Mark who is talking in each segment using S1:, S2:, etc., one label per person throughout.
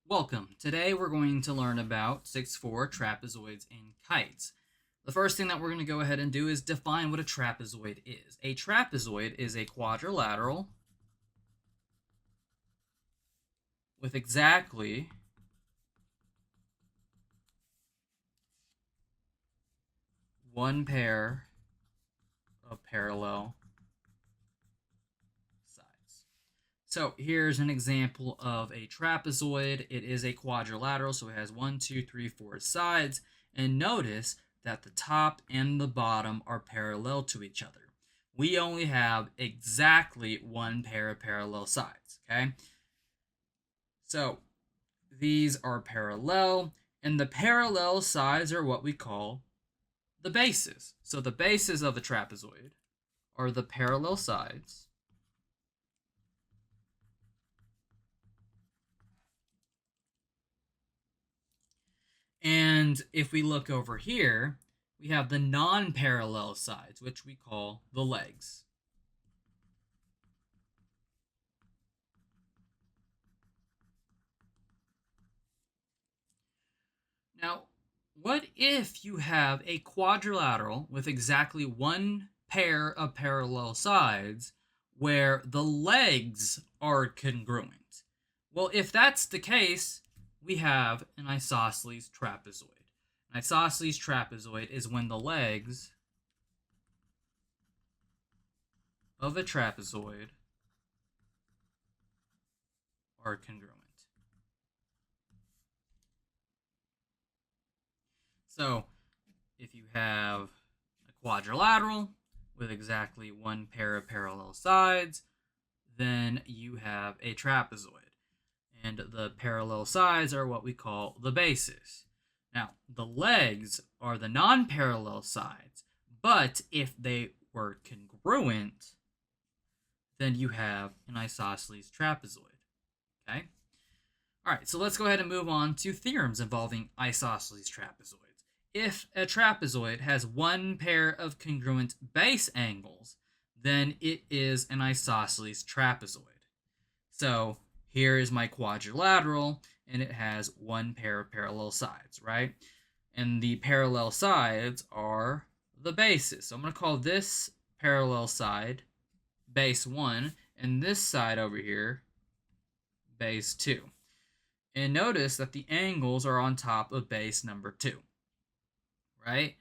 S1: Welcome. Today we're going to learn about 6-4 trapezoids and kites. The first thing that we're going to go ahead and do is define what a trapezoid is. A trapezoid is a quadrilateral with exactly one pair of parallel sides. So here's an example of a trapezoid. It is a quadrilateral, so it has 1, 2, 3, 4 sides. And notice that the top and the bottom are parallel to each other. We only have exactly one pair of parallel sides, okay? So these are parallel, and the parallel sides are what we call the bases. So the bases of a trapezoid are the parallel sides. And if we look over here, we have the non-parallel sides, which we call the legs. Now, what if you have a quadrilateral with exactly one pair of parallel sides where the legs are congruent? Well, if that's the case, we have an isosceles trapezoid. An isosceles trapezoid is when the legs of a trapezoid are congruent. So if you have a quadrilateral with exactly one pair of parallel sides, then you have a trapezoid. And the parallel sides are what we call the bases. Now, the legs are the non-parallel sides, but if they were congruent, then you have an isosceles trapezoid. Okay? All right, so let's go ahead and move on to theorems involving isosceles trapezoids. If a trapezoid has one pair of congruent base angles, then it is an isosceles trapezoid. So here is my quadrilateral, and it has one pair of parallel sides, right? And the parallel sides are the bases. So I'm going to call this parallel side base 1, and this side over here base 2. And notice that the angles are on top of base number 2, right?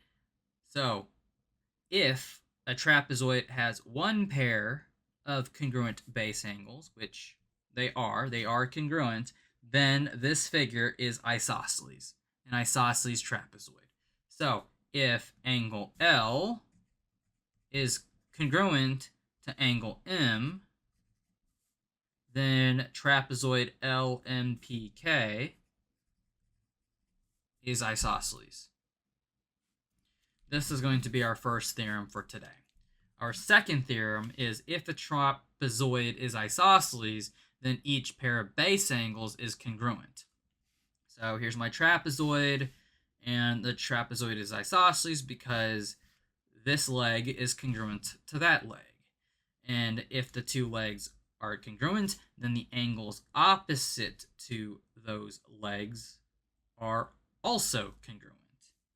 S1: So if a trapezoid has one pair of congruent base angles, which they are congruent, then this figure is isosceles, an isosceles trapezoid. So if angle L is congruent to angle M, then trapezoid LMPK is isosceles. This is going to be our first theorem for today. Our second theorem is if a trapezoid is isosceles, then each pair of base angles is congruent. So here's my trapezoid, and the trapezoid is isosceles because this leg is congruent to that leg. And if the two legs are congruent, then the angles opposite to those legs are also congruent.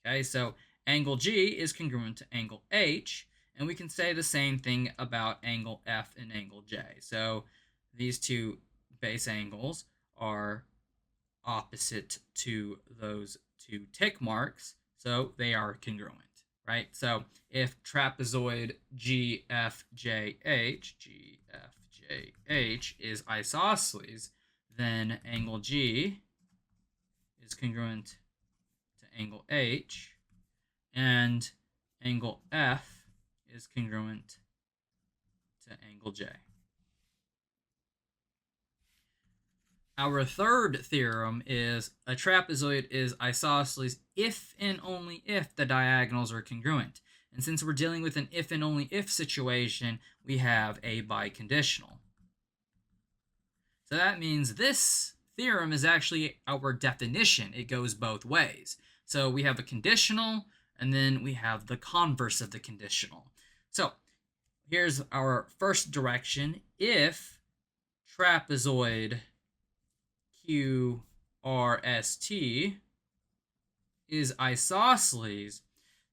S1: Okay, so angle G is congruent to angle H, and we can say the same thing about angle F and angle J. So these two base angles are opposite to those two tick marks, so they are congruent, right? So if trapezoid GFJH is isosceles, then angle G is congruent to angle H, and angle F is congruent to angle J. Our third theorem is a trapezoid is isosceles if and only if the diagonals are congruent. And since we're dealing with an if and only if situation, we have a biconditional. So that means this theorem is actually our definition. It goes both ways. So we have a conditional, and then we have the converse of the conditional. So here's our first direction. If trapezoid QFS RST is isosceles,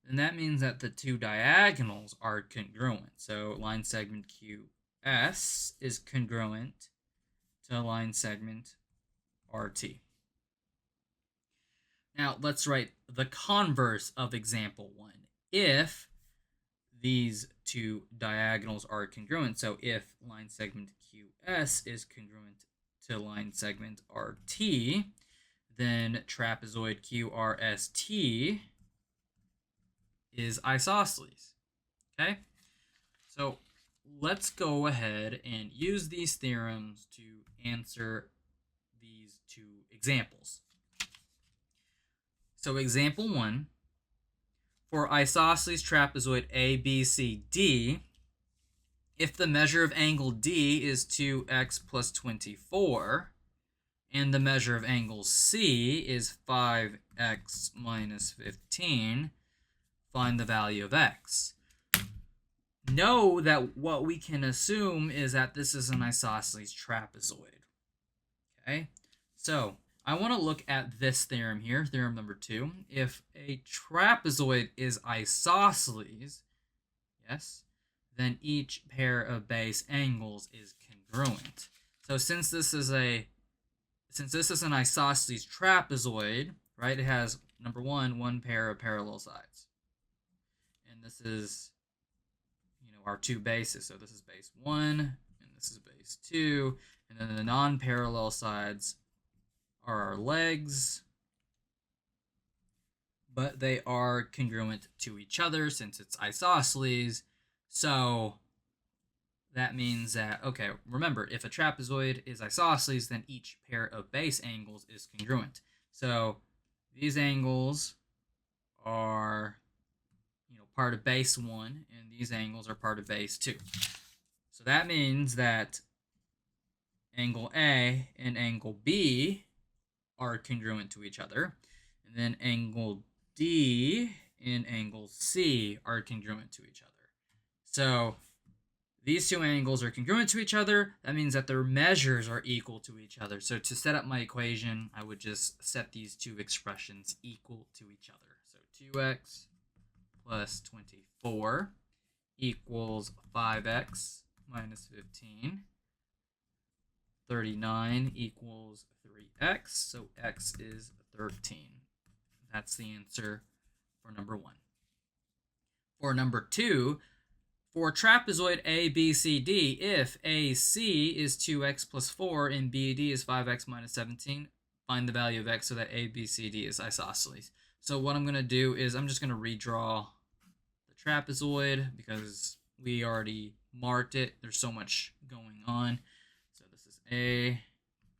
S1: then that means that the two diagonals are congruent. So line segment QS is congruent to line segment RT. Now let's write the converse of example 1. If these two diagonals are congruent, so if line segment QS is congruent to line segment RT, then trapezoid QRST is isosceles. Okay? So let's go ahead and use these theorems to answer these two examples. So example 1, for isosceles trapezoid ABCD, if the measure of angle D is 2x plus 24, and the measure of angle C is 5x minus 15, find the value of x. Know that what we can assume is that this is an isosceles trapezoid. Okay, so I want to look at this theorem here, theorem number 2. If a trapezoid is isosceles, yes, then each pair of base angles is congruent. So since this is an isosceles trapezoid, right, it has, number one pair of parallel sides. And this is, our two bases. So this is base 1, and this is base 2. And then the non-parallel sides are our legs, but they are congruent to each other since it's isosceles. So that means that, okay, remember, if a trapezoid is isosceles, then each pair of base angles is congruent. So these angles are, part of base 1, and these angles are part of base 2. So that means that angle A and angle B are congruent to each other, and then angle D and angle C are congruent to each other. So these two angles are congruent to each other. That means that their measures are equal to each other. So to set up my equation, I would just set these two expressions equal to each other. So 2x plus 24 equals 5x minus 15. 39 equals 3x, so x is 13. That's the answer for number 1. For number 2, for trapezoid ABCD, if AC is 2x plus 4 and BD is 5x minus 17, find the value of x so that ABCD is isosceles. So what I'm going to do is I'm just going to redraw the trapezoid because we already marked it. There's so much going on. So this is A,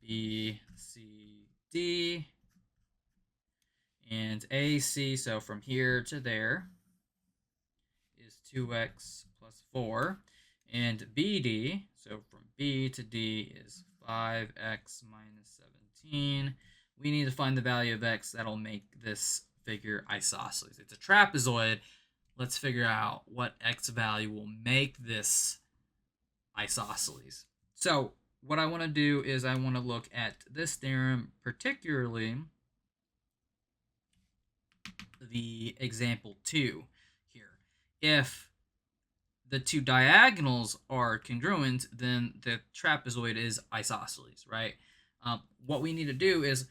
S1: B, C, D, and AC, so from here to there, is 2x plus 4, and BD, so from B to D, is 5x minus 17. We need to find the value of x that'll make this figure isosceles. It's a trapezoid. Let's figure out what x value will make this isosceles. So what I want to do is I want to look at this theorem, particularly the example 2 here. If the two diagonals are congruent, then the trapezoid is isosceles, right? What we need to do is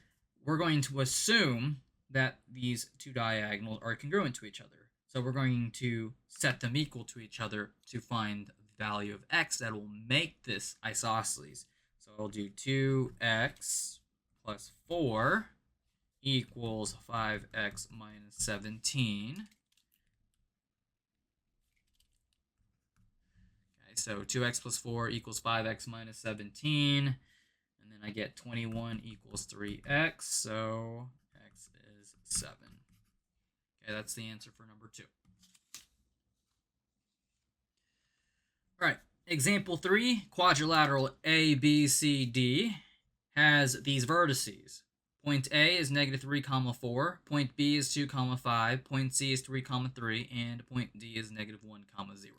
S1: we're going to assume that these two diagonals are congruent to each other. So we're going to set them equal to each other to find the value of x that will make this isosceles. So I'll do 2x plus 4 equals 5x minus 17. Okay, so 2x plus 4 equals 5x minus 17. And then I get 21 equals 3x, so x is 7. Okay, that's the answer for number 2. All right, example 3, quadrilateral ABCD has these vertices. Point A is negative 3, 4. Point B is 2, 5. Point C is 3, 3. And point D is negative 1, 0.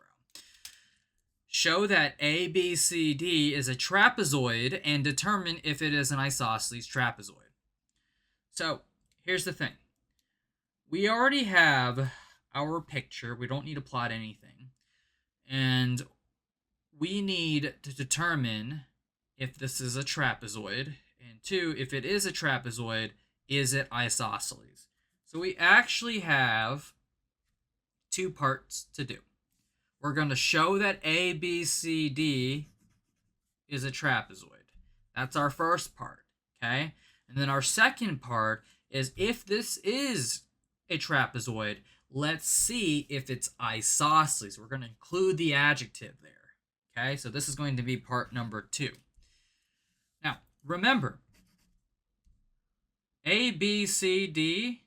S1: Show that ABCD is a trapezoid and determine if it is an isosceles trapezoid. So here's the thing. We already have our picture. We don't need to plot anything. And we need to determine if this is a trapezoid. And two, if it is a trapezoid, is it isosceles? So we actually have two parts to do. We're going to show that ABCD is a trapezoid. That's our first part, okay? And then our second part is if this is a trapezoid, let's see if it's isosceles. We're going to include the adjective there, okay? So this is going to be part number 2. Now, remember, ABCD,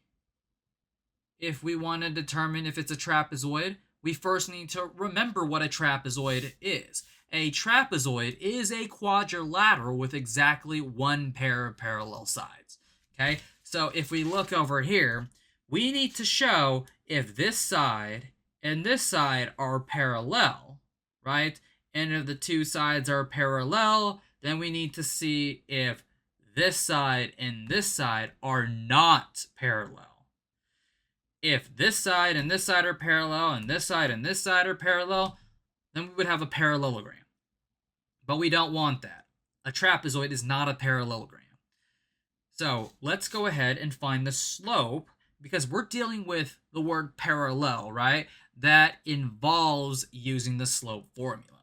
S1: if we want to determine if it's a trapezoid, we first need to remember what a trapezoid is. A trapezoid is a quadrilateral with exactly one pair of parallel sides. Okay, so if we look over here, we need to show if this side and this side are parallel, right? And if the two sides are parallel, then we need to see if this side and this side are not parallel. If this side and this side are parallel and this side and this side are parallel, then we would have a parallelogram. But we don't want that. A trapezoid is not a parallelogram. So let's go ahead and find the slope, because we're dealing with the word parallel, right? That involves using the slope formula.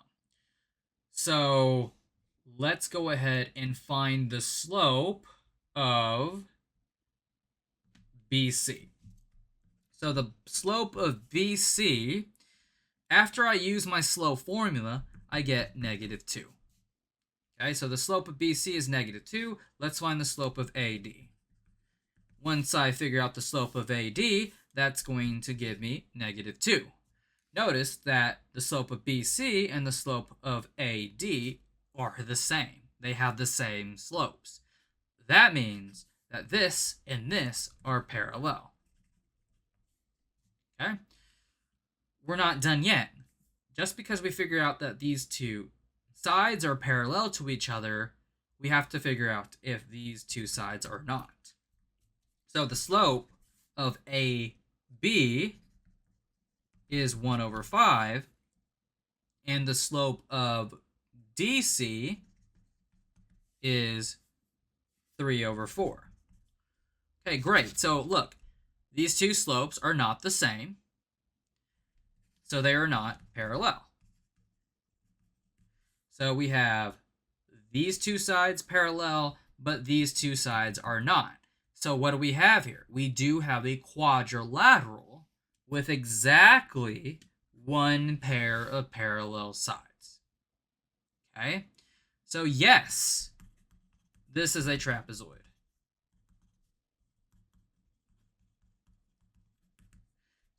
S1: So let's go ahead and find the slope of BC. So the slope of BC, after I use my slope formula, I get -2. Okay, so the slope of BC is -2. Let's find the slope of AD. Once I figure out the slope of AD, that's going to give me -2. Notice that the slope of BC and the slope of AD are the same. They have the same slopes. That means that this and this are parallel. Okay? We're not done yet. Just because we figure out that these two sides are parallel to each other, we have to figure out if these two sides are not. So the slope of AB is 1/5, and the slope of DC is 3/4. Okay, great. So look, these two slopes are not the same, so they are not parallel. So we have these two sides parallel, but these two sides are not. So what do we have here? We do have a quadrilateral with exactly one pair of parallel sides. Okay? So yes, this is a trapezoid.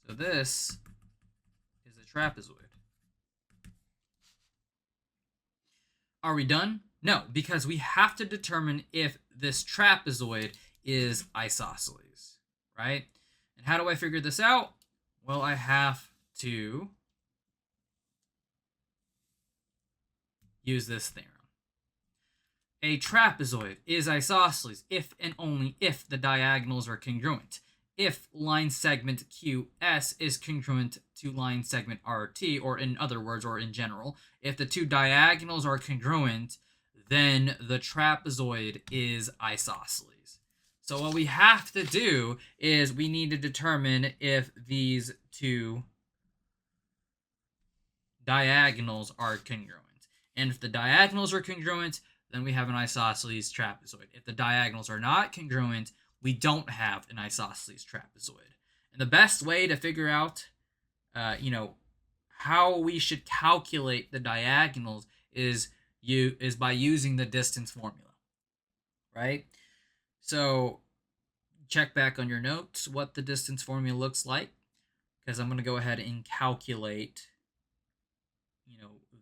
S1: So this is a trapezoid. Are we done? No, because we have to determine if this trapezoid is isosceles, right? And how do I figure this out? Well, I have to use this theorem. A trapezoid is isosceles if and only if the diagonals are congruent. If line segment QS is congruent to line segment RT, or in other words, or in general, if the two diagonals are congruent, then the trapezoid is isosceles. So what we have to do is we need to determine if these two diagonals are congruent. And if the diagonals are congruent, then we have an isosceles trapezoid. If the diagonals are not congruent, we don't have an isosceles trapezoid. And the best way to figure out, how we should calculate the diagonals is by using the distance formula, right? So check back on your notes what the distance formula looks like, because I'm going to go ahead and calculate,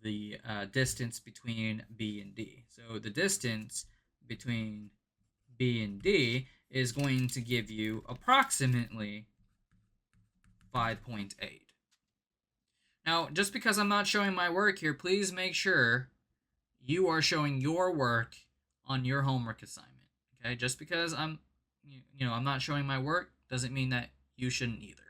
S1: the distance between B and D. So the distance between B and D is going to give you approximately 5.8. Now, just because I'm not showing my work here, please make sure you are showing your work on your homework assignment. Okay, just because I'm I'm not showing my work doesn't mean that you shouldn't either.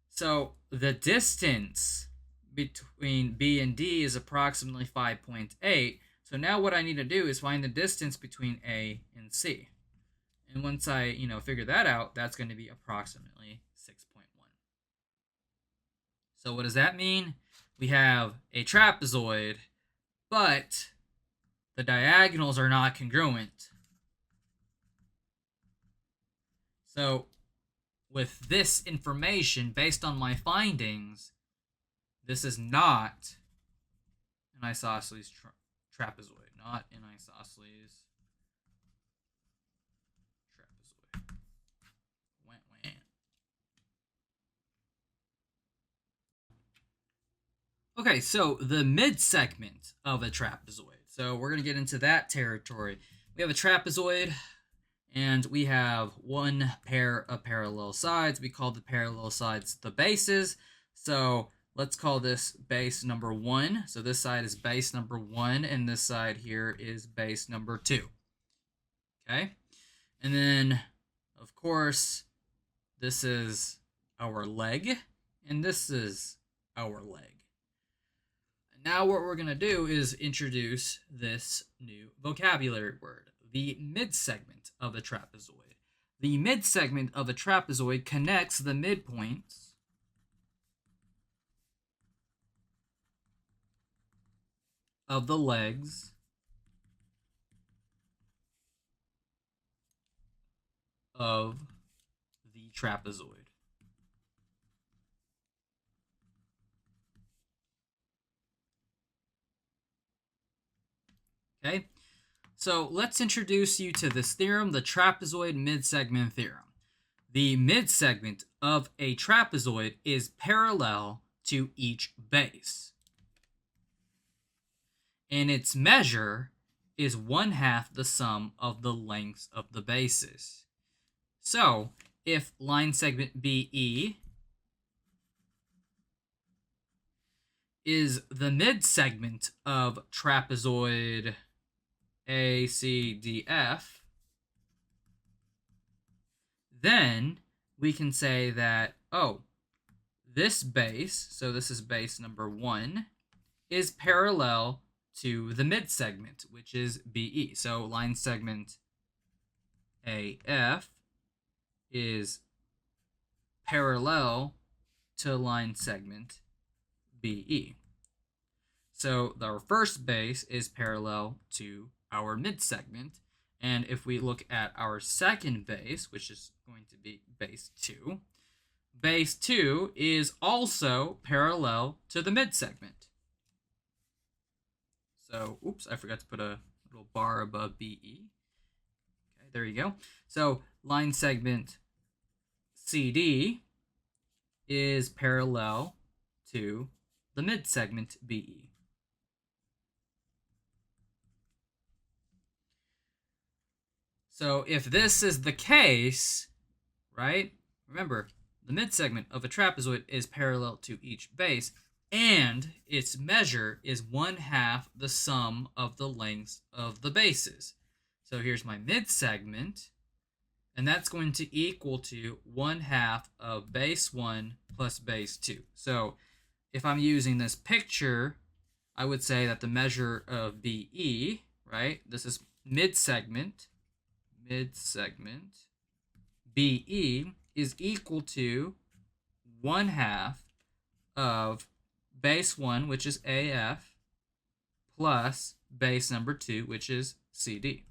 S1: So the distance between B and D is approximately 5.8. So now what I need to do is find the distance between A and C. And once I, figure that out, that's going to be approximately 6.1. So what does that mean? We have a trapezoid, but the diagonals are not congruent. So with this information, based on my findings, this is not an isosceles trapezoid, not an isosceles trapezoid. Wah, wah. Okay, so the mid segment of a trapezoid. So we're going to get into that territory. We have a trapezoid, and we have one pair of parallel sides. We call the parallel sides the bases. So let's call this base number 1. So this side is base number 1, and this side here is base number 2. Okay? And then, of course, this is our leg, and this is our leg. Now what we're going to do is introduce this new vocabulary word, the mid-segment of a trapezoid. The mid-segment of a trapezoid connects the midpoints of the legs of the trapezoid. Okay, so let's introduce you to this theorem, the trapezoid mid-segment theorem. The mid-segment of a trapezoid is parallel to each base, and its measure is 1/2 the sum of the lengths of the bases. So, if line segment BE is the mid-segment of trapezoid ACDF, then we can say that, this base, so this is base number 1, is parallel to the mid-segment, which is BE. So line segment AF is parallel to line segment BE. So our first base is parallel to our mid-segment. And if we look at our second base, which is going to be base 2 is also parallel to the mid-segment. So, oops, I forgot to put a little bar above BE. Okay, there you go. So line segment CD is parallel to the mid-segment BE. So if this is the case, right, remember, the mid-segment of a trapezoid is parallel to each base, and its measure is 1/2 the sum of the lengths of the bases. So here's my mid-segment, and that's going to equal to 1/2 of base 1 plus base 2. So if I'm using this picture, I would say that the measure of BE, right, this is mid-segment, BE is equal to 1/2 of base 1, which is AF, plus base number 2, which is CD.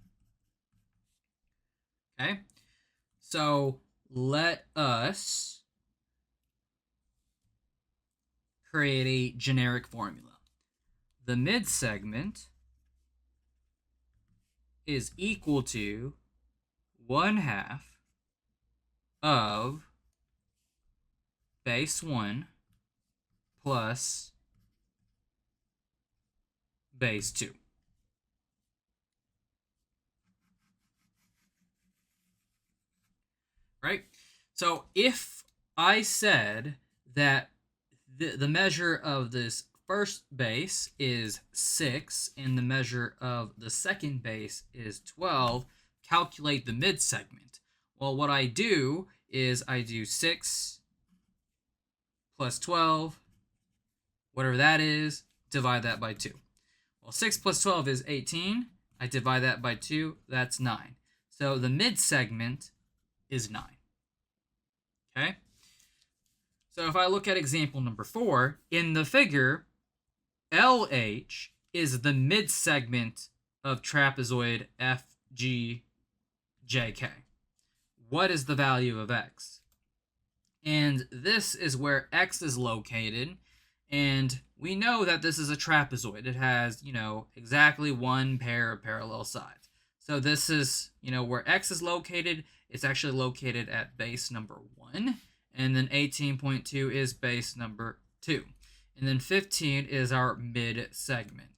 S1: Okay, so let us create a generic formula. The mid-segment is equal to 1/2 of base 1 plus base 2. Right? So if I said that the measure of this first base is 6 and the measure of the second base is 12, calculate the mid-segment? Well, what I do is I do 6 plus 12, whatever that is, divide that by 2. Well, 6 plus 12 is 18. I divide that by 2, that's 9. So the mid-segment is 9. Okay? So if I look at example number 4, in the figure, LH is the mid-segment of trapezoid FGJK. What is the value of X? And this is where X is located, and we know that this is a trapezoid. It has, exactly one pair of parallel sides. So this is, where X is located. It's actually located at base number 1, and then 18.2 is base number 2. And then 15 is our mid segment.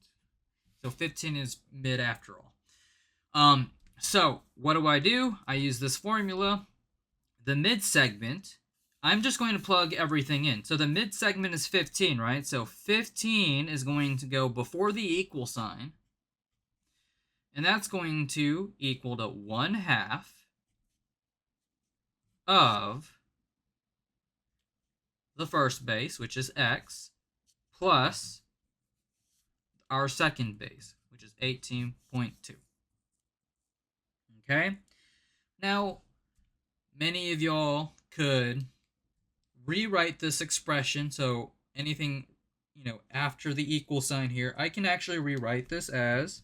S1: So 15 is mid after all. So what do? I use this formula. The mid segment, I'm just going to plug everything in. So the mid segment is 15, right? So 15 is going to go before the equal sign. And that's going to equal to 1/2 of the first base, which is X, plus our second base, which is 18.2. Okay? Now, many of y'all could rewrite this expression. So anything, after the equal sign here, I can actually rewrite this as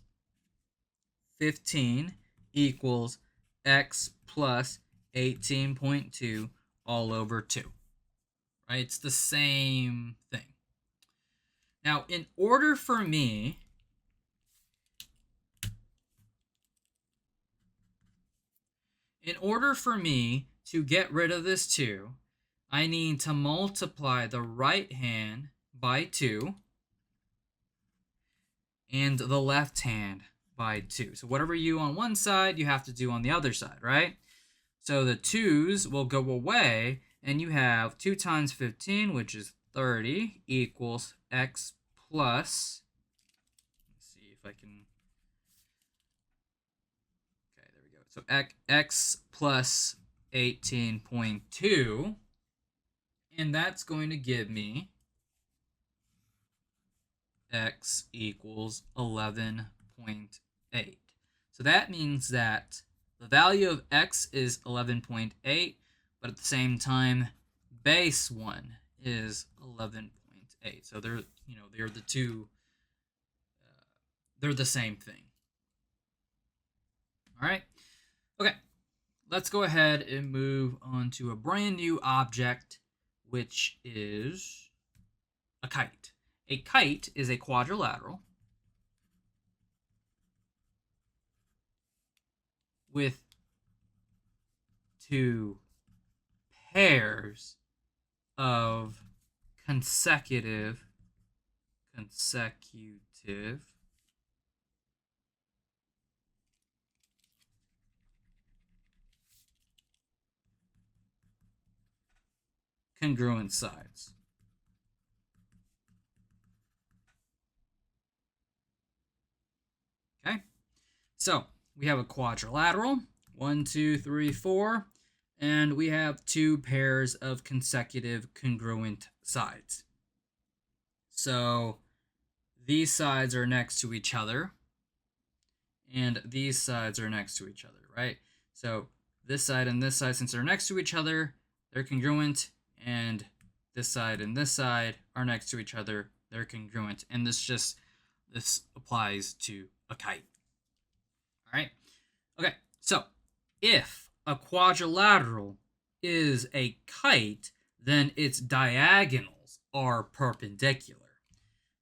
S1: 15 equals X plus 18.2 all over 2. Right? It's the same thing. Now, in order for me to get rid of this 2, I need to multiply the right hand by 2 and the left hand by 2. So whatever you on one side, you have to do on the other side, right? So the 2's will go away, and you have 2 times 15, which is 30, equals X plus, let's see if I can, okay, there we go. So X plus 18.2, and that's going to give me X equals 11.8. So that means that the value of X is 11.8, but at the same time, base 1 is 11.8. So they're the two, they're the same thing. All right. Okay. Let's go ahead and move on to a brand new object, which is a kite. A kite is a quadrilateral with 2 pairs of consecutive congruent sides. Okay, so we have a quadrilateral, 1, 2, 3, 4, and we have 2 pairs of consecutive congruent sides. So these sides are next to each other, and these sides are next to each other, right? So this side and this side, since they're next to each other, they're congruent, and this side and this side are next to each other, they're congruent. And this applies to a kite. All right. Okay. So if a quadrilateral is a kite, then its diagonals are perpendicular.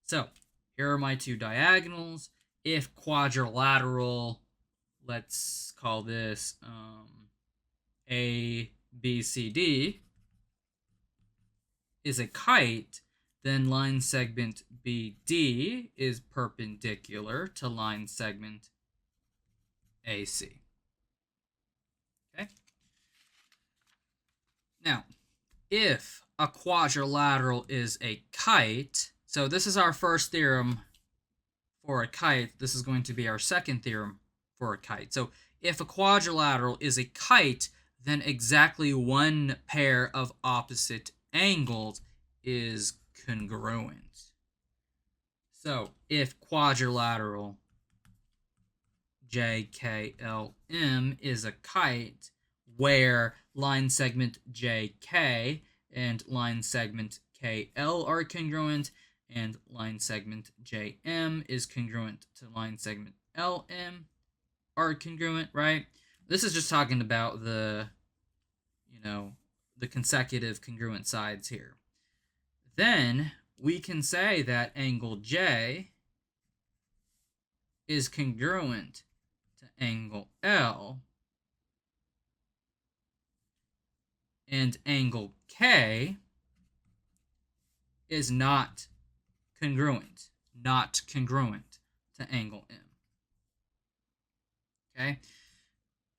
S1: So here are my 2 diagonals. If quadrilateral, let's call this A, B, C, D, is a kite, then line segment BD is perpendicular to line segment AC. Okay? Now, if a quadrilateral is a kite, so this is our first theorem for a kite. This is going to be our second theorem for a kite. So if a quadrilateral is a kite, then exactly one pair of opposite angles is congruent. So if quadrilateral JKLM is a kite where line segment JK and line segment KL are congruent, and line segment JM is congruent to line segment LM are congruent, right? This is just talking about the consecutive congruent sides here. Then we can say that angle J is congruent to angle L, and angle K is not congruent to angle M. Okay?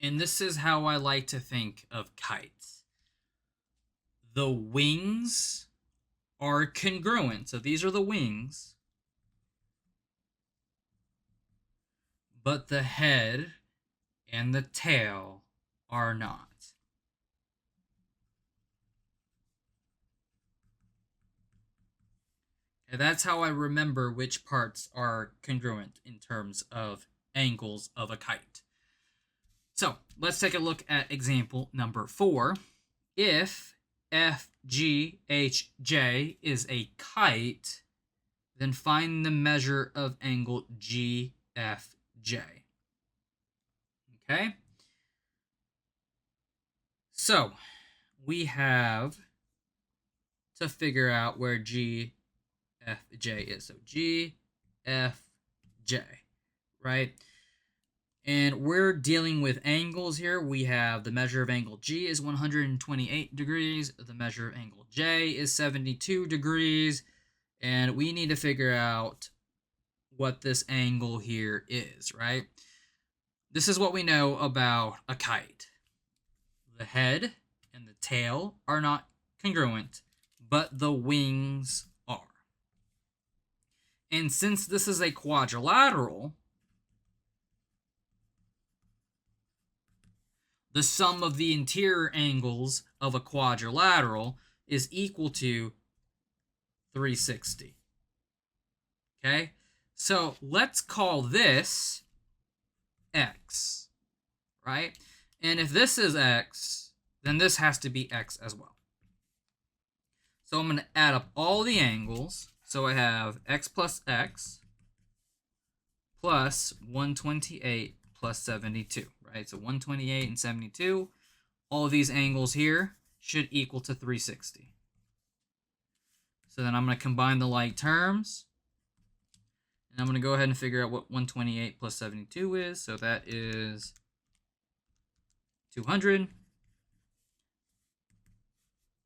S1: And this is how I like to think of kites. The wings are congruent. So these are the wings. But the head and the tail are not. And that's how I remember which parts are congruent in terms of angles of a kite. So let's take a look at example number 4. If FGHJ is a kite, then find the measure of angle GFJ. Okay? So we have to figure out where GFJ is. So GFJ, right? And we're dealing with angles here. We have the measure of angle G is 128 degrees. The measure of angle J is 72 degrees. And we need to figure out what this angle here is, right? This is what we know about a kite. The head and the tail are not congruent, but the wings are. And since this is a quadrilateral, the sum of the interior angles of a quadrilateral is equal to 360. Okay? So let's call this X, right? And if this is X, then this has to be X as well. So I'm going to add up all the angles. So I have X plus X plus 128 plus 72, right? So 128 and 72, all of these angles here should equal to 360. So then I'm going to combine the like terms, and I'm going to go ahead and figure out what 128 plus 72 is. So that is 200.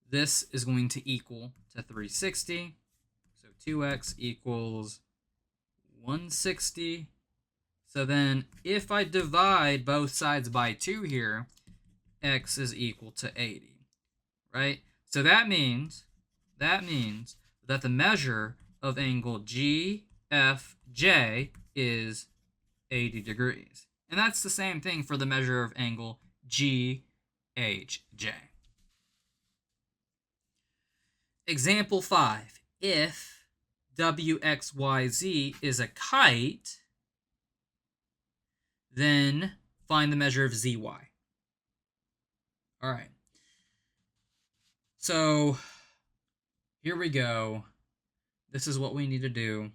S1: This is going to equal to 360. So 2x equals 160. So then if I divide both sides by 2 here, x is equal to 80, right? So that means that the measure of angle GFJ is 80 degrees. And that's the same thing for the measure of angle GHJ. Example 5. If WXYZ is a kite, then find the measure of ZY. All right. So here we go. This is what we need to do.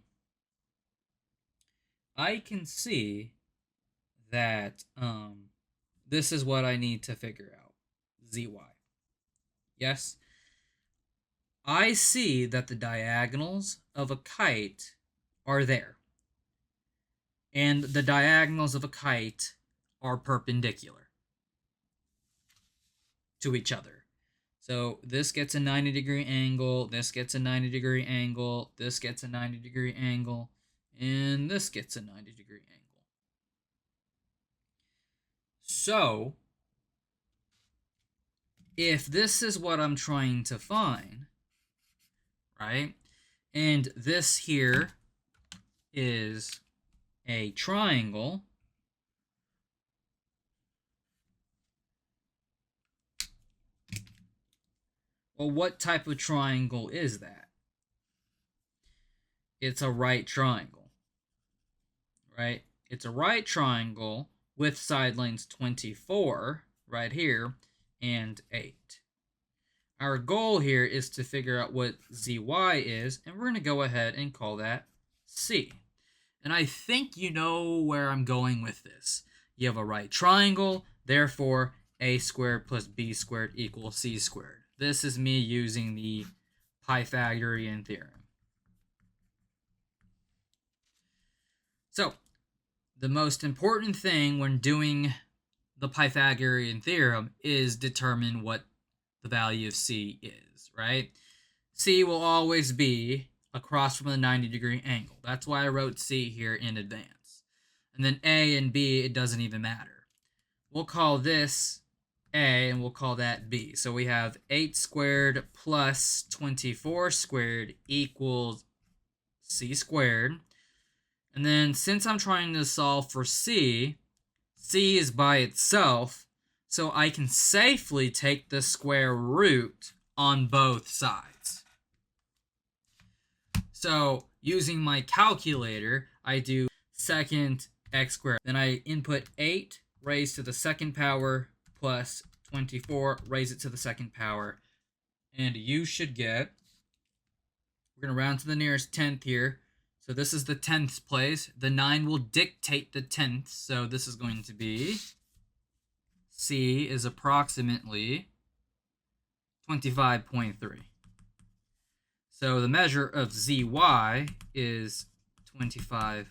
S1: I can see that this is what I need to figure out. ZY. Yes? I see that the diagonals of a kite are there. And the diagonals of a kite are perpendicular to each other. So this gets a 90-degree angle, this gets a 90-degree angle, this gets a 90-degree angle, and this gets a 90-degree angle. So if this is what I'm trying to find, right, and this here is a triangle, Well, what type of triangle is that? It's a right triangle, right? It's a right triangle with side lengths 24 right here and 8. Our goal here is to figure out what ZY is, and we're going to go ahead and call that C. And I think you know where I'm going with this. You have a right triangle, therefore a squared plus b squared equals c squared. This is me using the Pythagorean theorem. So, the most important thing when doing the Pythagorean theorem is determine what the value of c is, right? C will always be across from the 90-degree angle. That's why I wrote C here in advance. And then A and B, it doesn't even matter. We'll call this A and we'll call that B. So we have 8 squared plus 24 squared equals C squared. And then since I'm trying to solve for C, C is by itself, so I can safely take the square root on both sides. So using my calculator, I do second x squared. Then I input 8 raised to the second power plus 24, raise it to the second power. And you should get, we're going to round to the nearest tenth here. So this is the 10th place. The 9 will dictate the 10th. So this is going to be, C is approximately 25.3. So the measure of ZY is 25.3.